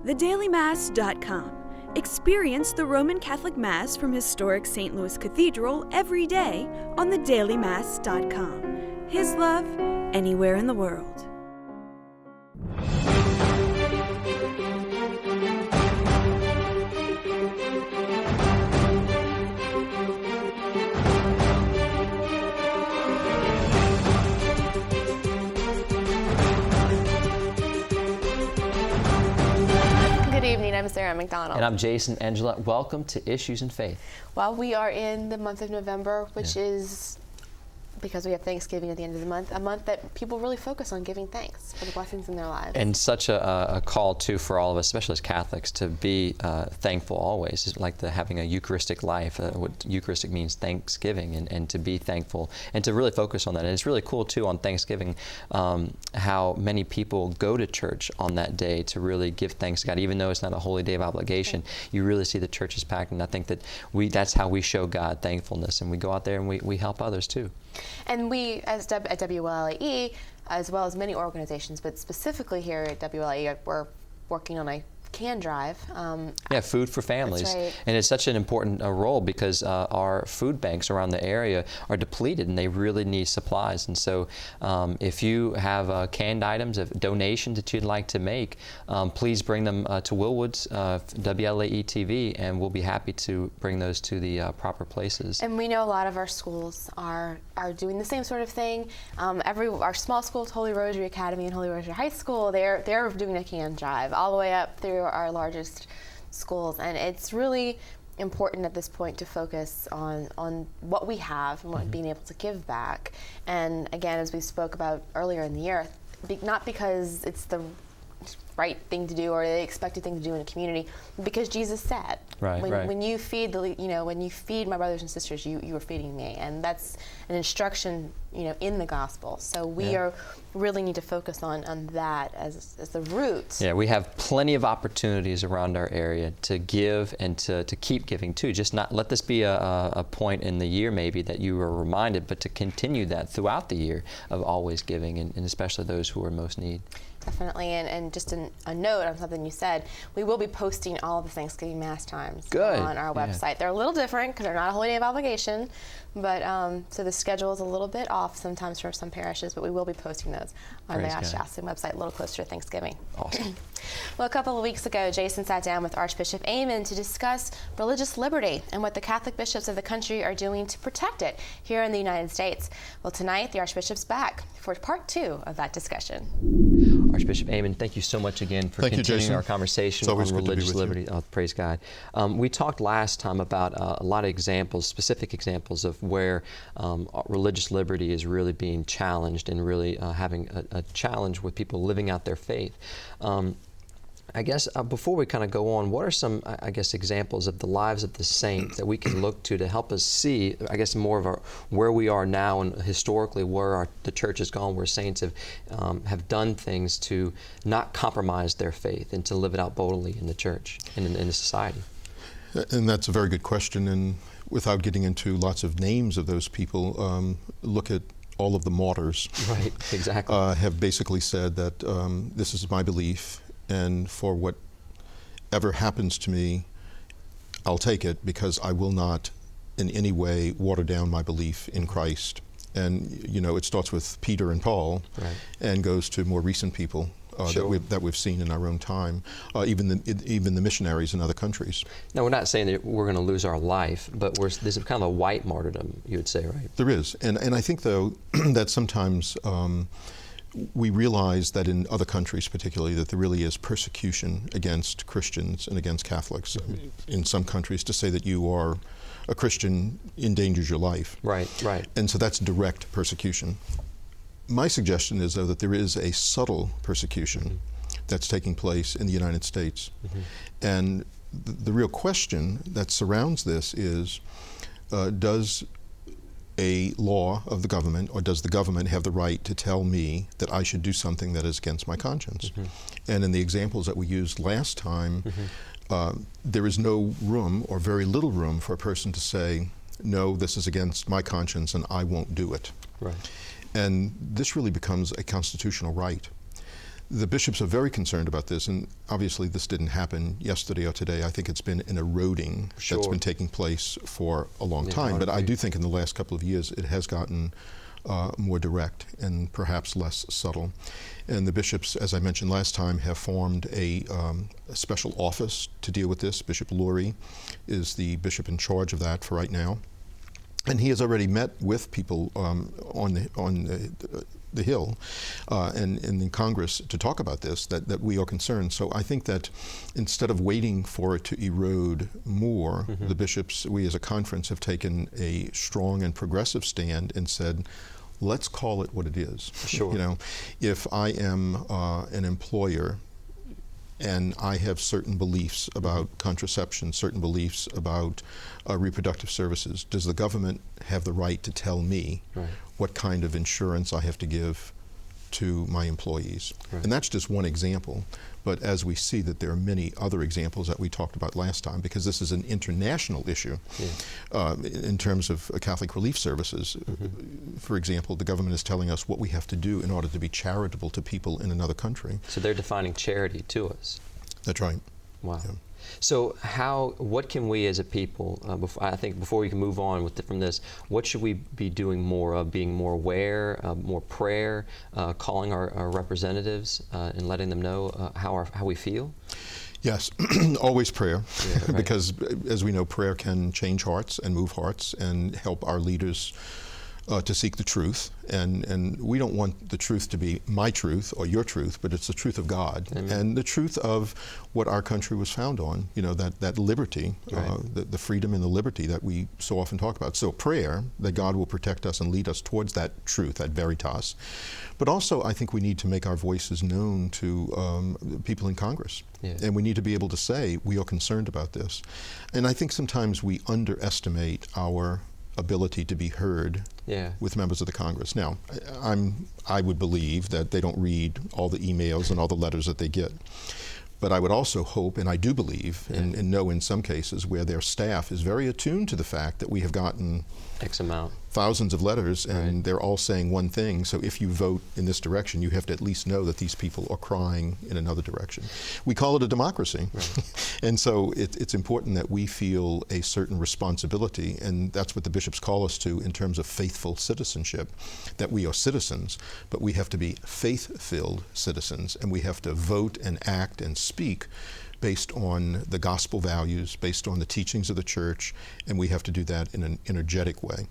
thedailymass.com. Experience the Roman Catholic Mass from historic St. Louis Cathedral every day on thedailymass.com. His love, anywhere in the world. Good evening, I'm Sarah McDonald. And I'm Jason Angela. Welcome to Issues in Faith. Well, we are in the month of November, which is, because we have Thanksgiving at the end of the month, a month that people really focus on giving thanks for the blessings in their lives. And such a call, too, for all of us, especially as Catholics, to be thankful always. It's like having a Eucharistic life. What Eucharistic means, thanksgiving, and to be thankful, and to really focus on that. And it's really cool, too, on Thanksgiving, how many people go to church on that day to really give thanks to God. Even though it's not a holy day of obligation, you really see the church is packed. And I think that that's how we show God thankfulness. And we go out there and we help others, too. And we, at WLAE, as well as many organizations, but specifically here at WLAE, we're working on a can drive. Food for families. That's right. And it's such an important role because our food banks around the area are depleted and they really need supplies. And so if you have canned items of donations that you'd like to make, please bring them to Willwood's WLAE TV, and we'll be happy to bring those to the proper places. And we know a lot of our schools are doing the same sort of thing. Our small schools, Holy Rosary Academy and Holy Rosary High School, they're doing a can drive all the way up through our largest schools, and it's really important at this point to focus on what we have and what being able to give back. And again, as we spoke about earlier in the year, not because it's the right thing to do or the expected thing to do in a community, because Jesus said, when you feed when you feed my brothers and sisters, you are feeding me, and that's an instruction in the gospel. So we really need to focus on that as the roots. Yeah, we have plenty of opportunities around our area to give and to keep giving too. Just not let this be a point in the year maybe that you are reminded, but to continue that throughout the year of always giving, and especially those who are most need. Definitely, and just a note on something you said, we will be posting all of the Thanksgiving Mass times on our website. They're a little different because they're not a holy day of obligation, but so the schedule is a little bit off sometimes for some parishes, but we will be posting those on the Archdiocese website a little closer to Thanksgiving. Awesome. Well, a couple of weeks ago, Jason sat down with Archbishop Aymond to discuss religious liberty and what the Catholic bishops of the country are doing to protect it here in the United States. Well, tonight, the Archbishop's back for part 2 of that discussion. Archbishop Aymond, thank you so much again for continuing our conversation on religious liberty. Oh, praise God. We talked last time about a lot of examples, specific examples of where religious liberty is really being challenged and really having a challenge with people living out their faith. I guess before we kind of go on, what are some, examples of the lives of the saints that we can look to help us see, more of where we are now and historically where the church has gone, where saints have done things to not compromise their faith and to live it out boldly in the church and in the society? And that's a very good question. And without getting into lots of names of those people, look at all of the martyrs. Right, exactly. Have basically said that this is my belief, and for whatever happens to me, I'll take it, because I will not in any way water down my belief in Christ. And it starts with Peter and Paul, and goes to more recent people that we've seen in our own time, even the missionaries in other countries. Now, we're not saying that we're going to lose our life, but there's kind of a white martyrdom, you would say, right? There is, and I think though that sometimes we realize that in other countries particularly that there really is persecution against Christians and against Catholics. In some countries, to say that you are a Christian endangers your life. Right. And so that's direct persecution. My suggestion is, though, that there is a subtle persecution that's taking place in the United States. And the real question that surrounds this is, does a law of the government, or does the government have the right to tell me that I should do something that is against my conscience? And in the examples that we used last time, there is no room, or very little room, for a person to say, no, this is against my conscience and I won't do it. And this really becomes a constitutional right. The bishops are very concerned about this, and obviously this didn't happen yesterday or today. I think it's been an eroding that's been taking place for a long time. But I do think in the last couple of years it has gotten more direct and perhaps less subtle. And the bishops, as I mentioned last time, have formed a special office to deal with this. Bishop Lurie is the bishop in charge of that for right now. And he has already met with people on the Hill and in Congress to talk about this, that we are concerned. So I think that instead of waiting for it to erode more, the bishops, we as a conference, have taken a strong and progressive stand and said, let's call it what it is. Sure. You know, if I am an employer and I have certain beliefs about contraception, certain beliefs about reproductive services, does the government have the right to tell me what kind of insurance I have to give to my employees? And that's just one example. But as we see that there are many other examples that we talked about last time, because this is an international issue in terms of Catholic relief services. For example, the government is telling us what we have to do in order to be charitable to people in another country. So they're defining charity to us. That's right. Wow. Yeah. So what can we as a people, I think before we can move on from this, what should we be doing more of? Being more aware, more prayer, calling our representatives and letting them know how we feel? Yes, always prayer, because as we know, prayer can change hearts and move hearts and help our leaders to seek the truth. And we don't want the truth to be my truth or your truth, but it's the truth of God. Amen. And the truth of what our country was found on, you know, that liberty, the freedom and the liberty that we so often talk about. So prayer, that God will protect us and lead us towards that truth, that veritas. But also, I think we need to make our voices known to people in Congress. And we need to be able to say, we are concerned about this. And I think sometimes we underestimate our ability to be heard with members of the Congress. Now, I would believe that they don't read all the emails and all the letters that they get. But I would also hope, and I do believe, and know in some cases where their staff is very attuned to the fact that we have gotten X amount, thousands of letters, and they're all saying one thing. So if you vote in this direction, you have to at least know that these people are crying in another direction. We call it a democracy. And so it's important that we feel a certain responsibility, and that's what the bishops call us to in terms of faithful citizenship, that we are citizens, but we have to be faith-filled citizens, and we have to vote and act and speak based on the gospel values, based on the teachings of the church, and we have to do that in an energetic way.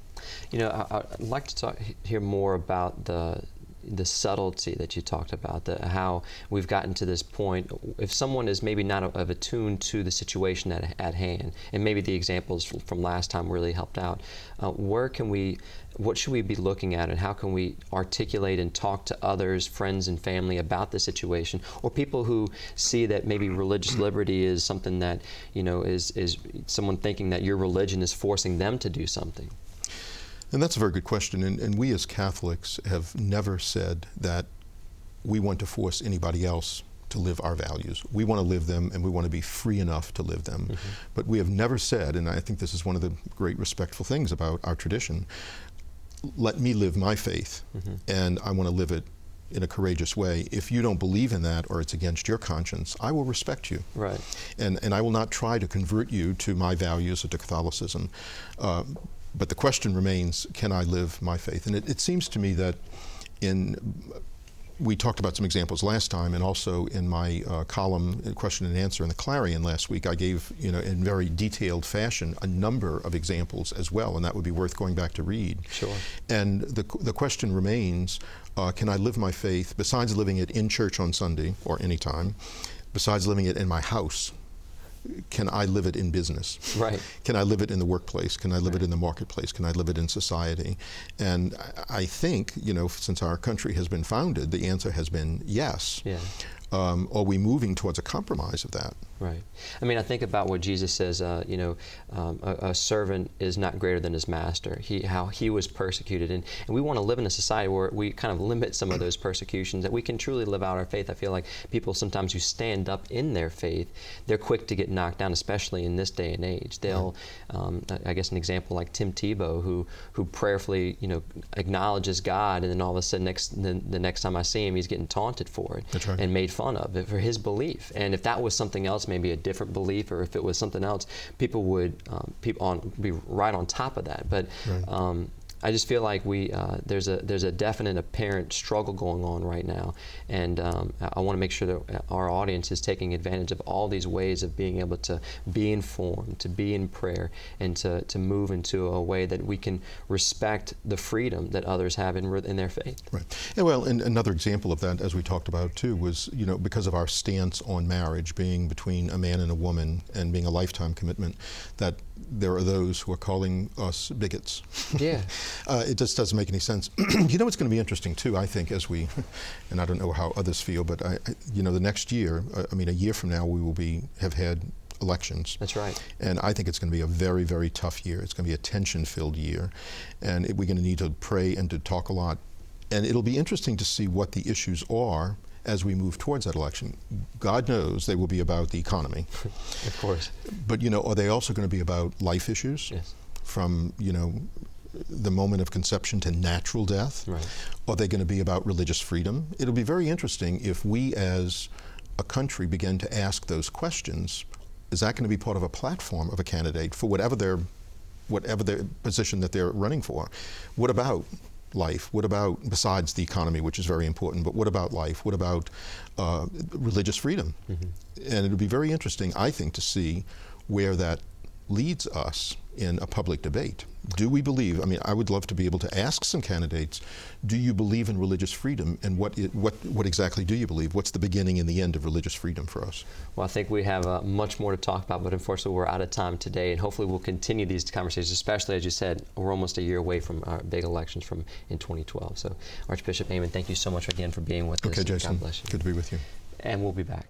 You know, I'd like to hear more about the subtlety that you talked about, how we've gotten to this point. If someone is maybe not attuned to the situation at hand, and maybe the examples from last time really helped out, what should we be looking at, and how can we articulate and talk to others, friends and family, about the situation, or people who see that maybe religious liberty is something that, you know, is someone thinking that your religion is forcing them to do something? And that's a very good question. And we as Catholics have never said that we want to force anybody else to live our values. We want to live them, and we want to be free enough to live them. But we have never said, and I think this is one of the great respectful things about our tradition, let me live my faith, and I want to live it in a courageous way. If you don't believe in that, or it's against your conscience, I will respect you. Right. And I will not try to convert you to my values or to Catholicism. But the question remains, can I live my faith? And it seems to me that we talked about some examples last time, and also in my column, question and answer in the Clarion last week, I gave, you know, in very detailed fashion, a number of examples as well, and that would be worth going back to read. Sure. And the question remains, can I live my faith, besides living it in church on Sunday or any time, besides living it in my house? Can I live it in business? Right. Can I live it in the workplace? Can I live it in the marketplace? Can I live it in society? And I think, you know, since our country has been founded, the answer has been yes. Yeah. are we moving towards a compromise of that? Right. I mean, I think about what Jesus says, a servant is not greater than his master, how he was persecuted. And we want to live in a society where we kind of limit some of those persecutions, that we can truly live out our faith. I feel like people sometimes who stand up in their faith, they're quick to get knocked down, especially in this day and age. They'll, I guess an example like Tim Tebow, who prayerfully, acknowledges God, and then all of a sudden the next time I see him, he's getting taunted for it. That's right. And made fun of it for his belief. And if that was something else, maybe a different belief, or if it was something else, people would be right on top of that. But right. I just feel like there's a definite apparent struggle going on right now, and I want to make sure that our audience is taking advantage of all these ways of being able to be informed, to be in prayer, and to move into a way that we can respect the freedom that others have in their faith. Right. Yeah, well, and another example of that, as we talked about too, was because of our stance on marriage being between a man and a woman and being a lifetime commitment, that there are those who are calling us bigots. Yeah. It just doesn't make any sense. It's going to be interesting too, I think, as we, and I don't know how others feel, but the next year, a year from now, we will have had elections. That's right. And I think it's going to be a very, very tough year. It's going to be a tension-filled year, and we're going to need to pray and to talk a lot. And it'll be interesting to see what the issues are as we move towards that election. God knows they will be about the economy. Of course. But, are they also going to be about life issues? Yes. From, the moment of conception to natural death? Right. Are they going to be about religious freedom? It'll be very interesting if we as a country begin to ask those questions. Is that going to be part of a platform of a candidate for whatever their position that they're running for? What about life? What about, besides the economy, which is very important, but what about life? What about religious freedom? Mm-hmm. And it'll be very interesting, I think, to see where that leads us in a public debate. Do we believe, I would love to be able to ask some candidates, do you believe in religious freedom, and what exactly do you believe? What's the beginning and the end of religious freedom for us? Well, I think we have much more to talk about, but unfortunately we're out of time today, and hopefully we'll continue these conversations, especially, as you said, we're almost a year away from our big elections in 2012. So, Archbishop Amen, thank you so much again for being with us. Okay, Jason, God bless you. Good to be with you. And we'll be back.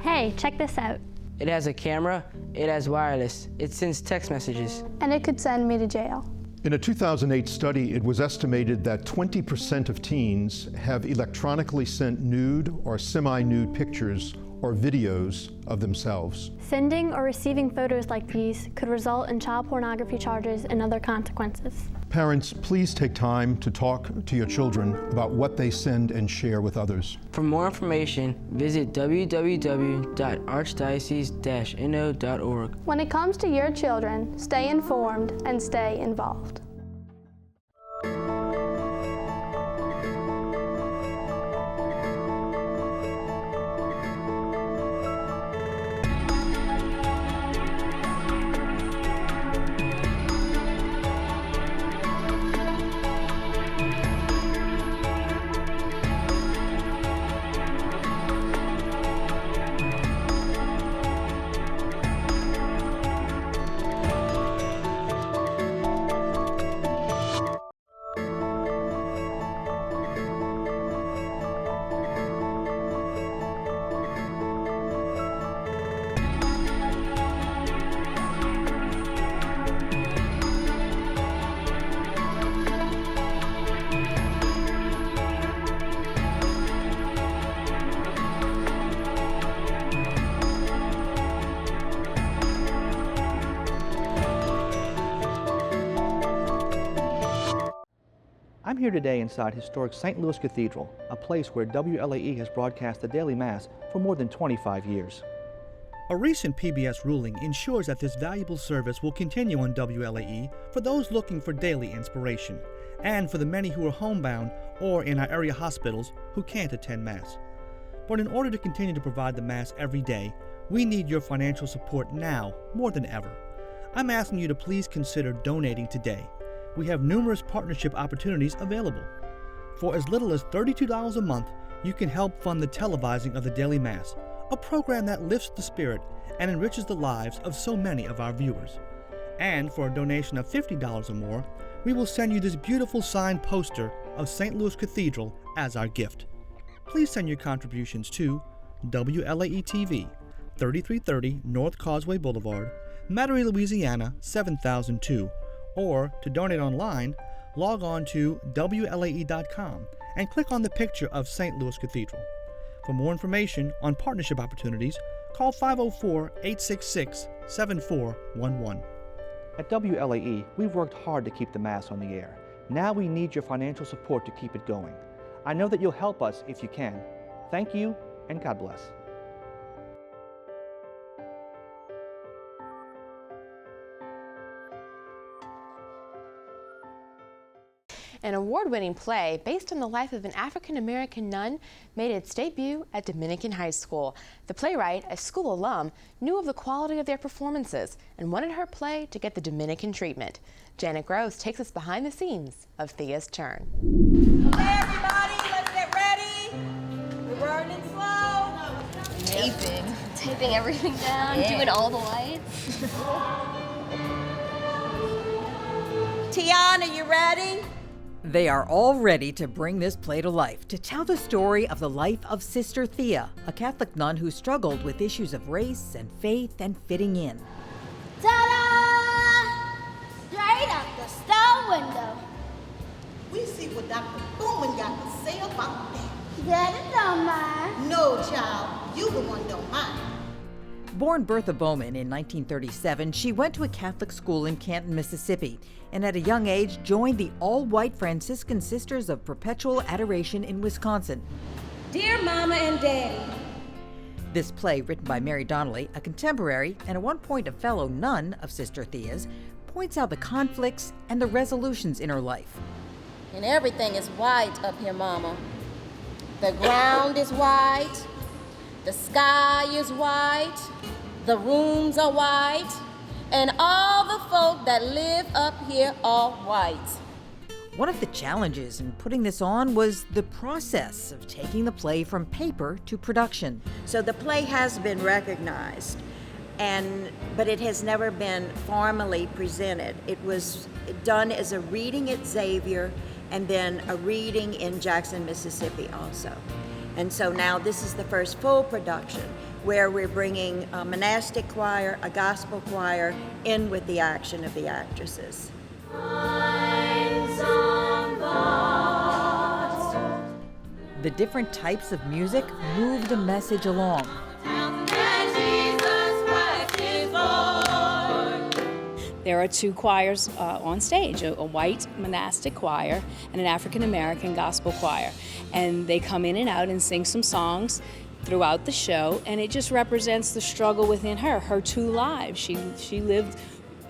Hey, check this out. It has a camera, it has wireless, it sends text messages. And it could send me to jail. In a 2008 study, it was estimated that 20% of teens have electronically sent nude or semi-nude pictures or videos of themselves. Sending or receiving photos like these could result in child pornography charges and other consequences. Parents, please take time to talk to your children about what they send and share with others. For more information, visit www.archdiocese-no.org. When it comes to your children, stay informed and stay involved. I'm here today inside historic St. Louis Cathedral, a place where WLAE has broadcast the daily Mass for more than 25 years. A recent PBS ruling ensures that this valuable service will continue on WLAE for those looking for daily inspiration, and for the many who are homebound or in our area hospitals who can't attend Mass. But in order to continue to provide the Mass every day, we need your financial support now more than ever. I'm asking you to please consider donating today. We have numerous partnership opportunities available. For as little as $32 a month, you can help fund the televising of the Daily Mass, a program that lifts the spirit and enriches the lives of so many of our viewers. And for a donation of $50 or more, we will send you this beautiful signed poster of St. Louis Cathedral as our gift. Please send your contributions to WLAE-TV, 3330 North Causeway Boulevard, Metairie, Louisiana 7002, or to donate online, log on to WLAE.com and click on the picture of St. Louis Cathedral. For more information on partnership opportunities, call 504-866-7411. At WLAE, we've worked hard to keep the Mass on the air. Now we need your financial support to keep it going. I know that you'll help us if you can. Thank you, and God bless. An award-winning play based on the life of an African-American nun made its debut at Dominican High School. The playwright, a school alum, knew of the quality of their performances and wanted her play to get the Dominican treatment. Janet Gross takes us behind the scenes of Thea's Turn. Okay, everybody, let's get ready. We're running slow. Taping everything down, doing all the lights. Tiana, you ready? They are all ready to bring this play to life, to tell the story of the life of Sister Thea, a Catholic nun who struggled with issues of race and faith and fitting in. Ta-da! Straight out the store window. We see what Dr. Bowman got to say about that. Daddy don't mind. No, child, you the one don't mind. Born Bertha Bowman in 1937, she went to a Catholic school in Canton, Mississippi, and at a young age joined the all-white Franciscan Sisters of Perpetual Adoration in Wisconsin. Dear Mama and Daddy. This play, written by Mary Donnelly, a contemporary and at one point a fellow nun of Sister Thea's, points out the conflicts and the resolutions in her life. And everything is white up here, Mama. The ground is white, the sky is white, the rooms are white, and all the folk that live up here are white. One of the challenges in putting this on was the process of taking the play from paper to production. So the play has been recognized, but it has never been formally presented. It was done as a reading at Xavier and then a reading in Jackson, Mississippi also. And so now this is the first full production where we're bringing a monastic choir, a gospel choir, in with the action of the actresses. The different types of music move the message along. There are two choirs on stage, a white monastic choir and an African-American gospel choir. And they come in and out and sing some songs throughout the show, and it just represents the struggle within her two lives. She lived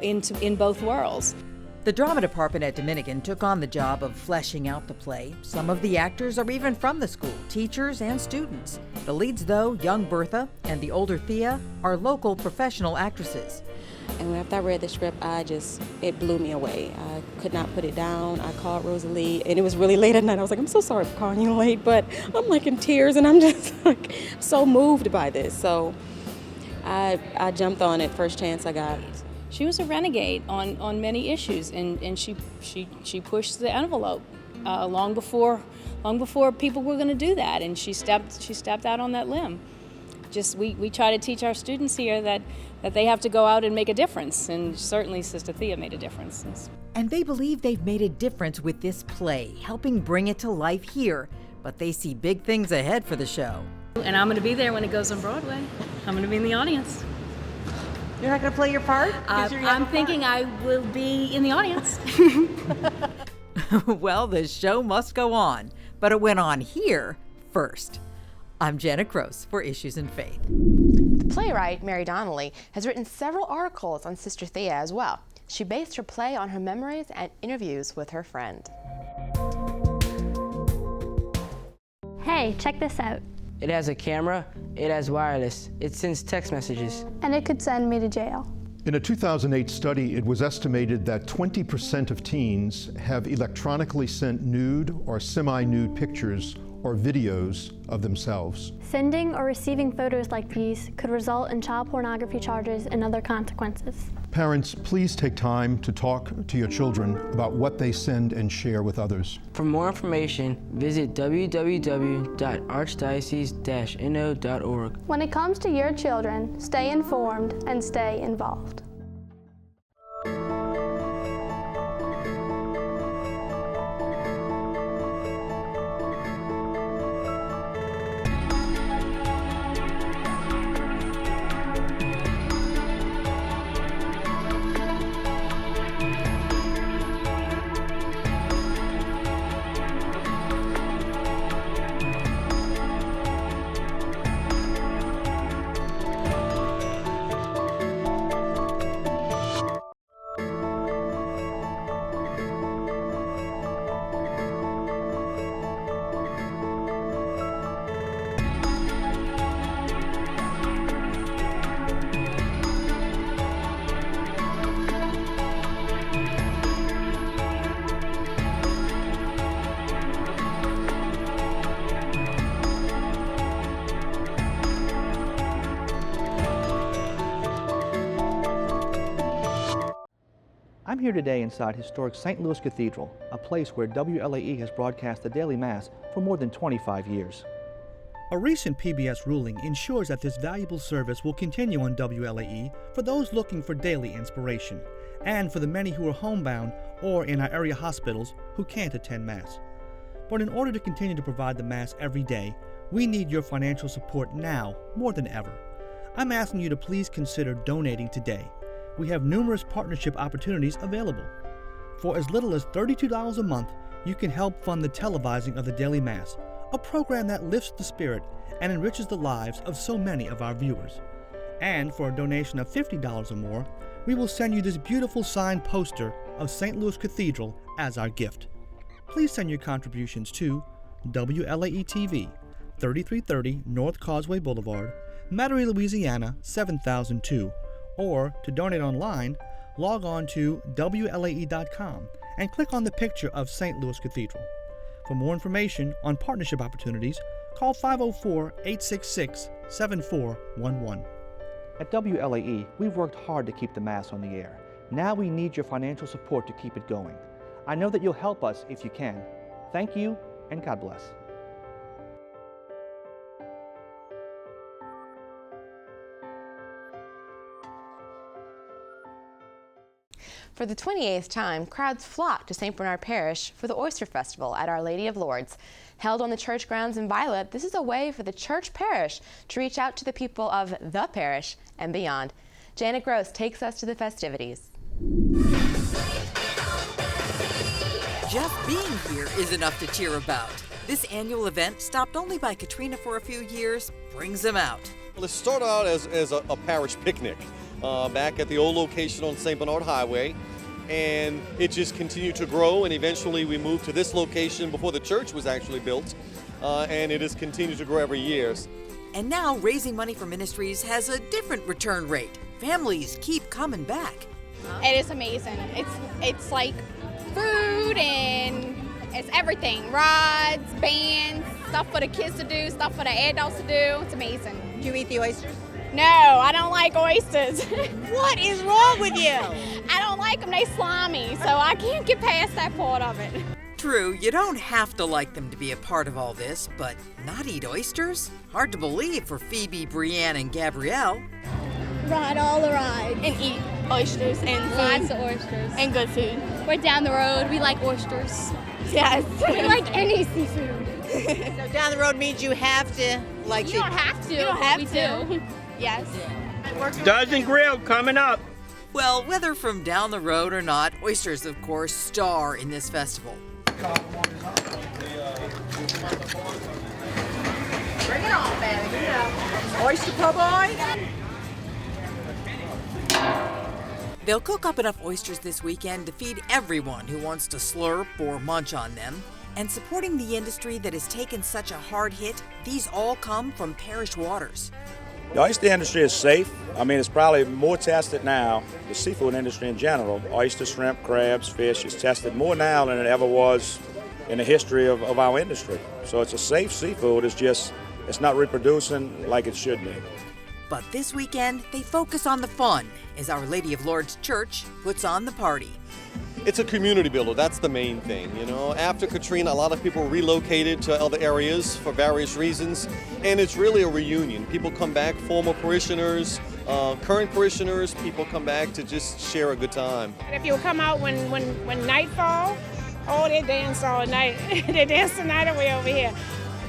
in both worlds. The drama department at Dominican took on the job of fleshing out the play. Some of the actors are even from the school, teachers and students. The leads, though, young Bertha and the older Thea, are local professional actresses. And after I read the script, it blew me away. I could not put it down. I called Rosalie, and it was really late at night. I was like, I'm so sorry for calling you late, but I'm like in tears, and I'm just like so moved by this. So I jumped on it first chance I got. She was a renegade on many issues, and she pushed the envelope long before people were going to do that, and she stepped out on that limb. We try to teach our students here that they have to go out and make a difference, and certainly Sister Thea made a difference. And they believe they've made a difference with this play, helping bring it to life here, but they see big things ahead for the show. And I'm going to be there when it goes on Broadway. I'm going to be in the audience. You're not going to play your part? I'm thinking I will be in the audience. Well, the show must go on, but it went on here first. I'm Janet Gross for Issues in Faith. The playwright, Mary Donnelly, has written several articles on Sister Thea as well. She based her play on her memories and interviews with her friend. Hey, check this out. It has a camera, it has wireless, it sends text messages. And it could send me to jail. In a 2008 study, it was estimated that 20% of teens have electronically sent nude or semi-nude pictures or videos of themselves. Sending or receiving photos like these could result in child pornography charges and other consequences. Parents, please take time to talk to your children about what they send and share with others. For more information, visit www.archdiocese-no.org. When it comes to your children, stay informed and stay involved. I'm here today inside historic St. Louis Cathedral, a place where WLAE has broadcast the daily Mass for more than 25 years. A recent PBS ruling ensures that this valuable service will continue on WLAE for those looking for daily inspiration, and for the many who are homebound or in our area hospitals who can't attend Mass. But in order to continue to provide the Mass every day, we need your financial support now more than ever. I'm asking you to please consider donating today. We have numerous partnership opportunities available. For as little as $32 a month, you can help fund the televising of the Daily Mass, a program that lifts the spirit and enriches the lives of so many of our viewers. And for a donation of $50 or more, we will send you this beautiful signed poster of St. Louis Cathedral as our gift. Please send your contributions to WLAE-TV, 3330 North Causeway Boulevard, Metairie, Louisiana 7002, or to donate online, log on to WLAE.com and click on the picture of St. Louis Cathedral. For more information on partnership opportunities, call 504-866-7411. At WLAE, we've worked hard to keep the Mass on the air. Now we need your financial support to keep it going. I know that you'll help us if you can. Thank you, and God bless. For the 28th time, crowds flocked to St. Bernard Parish for the Oyster Festival at Our Lady of Lourdes. Held on the church grounds in Violet, this is a way for the church parish to reach out to the people of the parish and beyond. Janet Gross takes us to the festivities. Just being here is enough to cheer about. This annual event, stopped only by Katrina for a few years, brings them out. Well, it started out as a parish picnic back at the old location on St. Bernard Highway, and it just continued to grow, and eventually we moved to this location before the church was actually built, and it has continued to grow every year. And now raising money for ministries has a different return rate. Families keep coming back. It is amazing. It's like food and it's everything. Rides, bands, stuff for the kids to do, stuff for the adults to do. It's amazing. Do you eat the oysters? No, I don't like oysters. What is wrong with you? I don't like them. They slimy, so I can't get past that part of it. True, you don't have to like them to be a part of all this, but not eat oysters? Hard to believe for Phoebe, Brianne, and Gabrielle. Ride all the rides. And eat oysters and Lots of oysters. And good food. We're down the road. We like oysters. Yes. We like any seafood. So down the road means you have to like You don't have to. You don't have we to. do. Yes. Dozen Grill coming up. Well, whether from down the road or not, oysters, of course, star in this festival. Bring it on, baby. Oyster po' boy. They'll cook up enough oysters this weekend to feed everyone who wants to slurp or munch on them. And supporting the industry that has taken such a hard hit, these all come from parish waters. The oyster industry is safe. I mean, it's probably more tested now. The seafood industry in general, oyster, shrimp, crabs, fish, is tested more now than it ever was in the history of our industry. So it's a safe seafood. It's just, it's not reproducing like it should be. But this weekend, they focus on the fun as Our Lady of Lourdes Church puts on the party. It's a community builder, that's the main thing, you know. After Katrina, a lot of people relocated to other areas for various reasons, and it's really a reunion. People come back, former parishioners, current parishioners, people come back to just share a good time. If you come out when nightfall, oh, they dance all night. They dance the night away over here.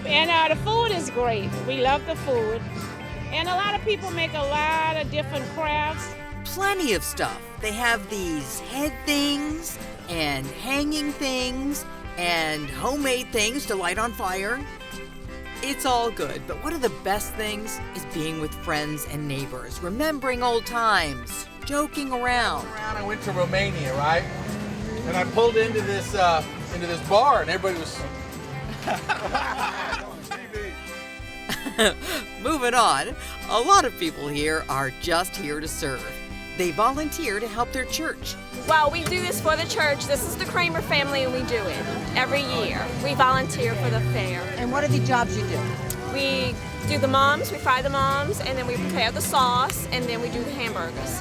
And the food is great. We love the food. And a lot of people make a lot of different crafts. Plenty of stuff. They have these head things and hanging things and homemade things to light on fire. It's all good, but one of the best things is being with friends and neighbors, remembering old times, joking around. I went to Romania, right? And I pulled into this bar, and everybody was. Moving on, a lot of people here are just here to serve. They volunteer to help their church. Well, we do this for the church. This is the Kramer family, and we do it every year. We volunteer for the fair. And what are the jobs you do? We do the mums, we fry the mums, and then we prepare the sauce, and then we do the hamburgers.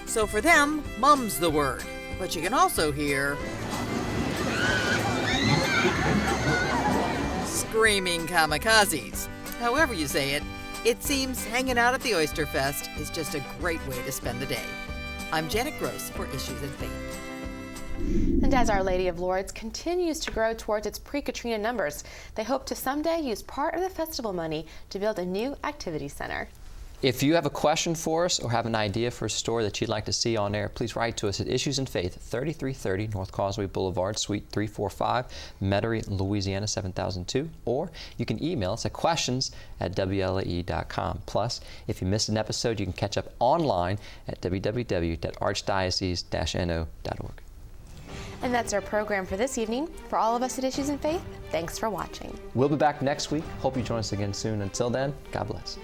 So for them, mum's the word. But you can also hear screaming kamikazes. However you say it, it seems hanging out at the Oyster Fest is just a great way to spend the day. I'm Janet Gross for Issues in Faith. And as Our Lady of Lourdes continues to grow towards its pre-Katrina numbers, they hope to someday use part of the festival money to build a new activity center. If you have a question for us or have an idea for a story that you'd like to see on air, please write to us at Issues in Faith, 3330 North Causeway Boulevard, Suite 345, Metairie, Louisiana 7002, or you can email us at questions@wlae.com. Plus, if you missed an episode, you can catch up online at www.archdiocese-no.org. And that's our program for this evening. For all of us at Issues in Faith, thanks for watching. We'll be back next week. Hope you join us again soon. Until then, God bless.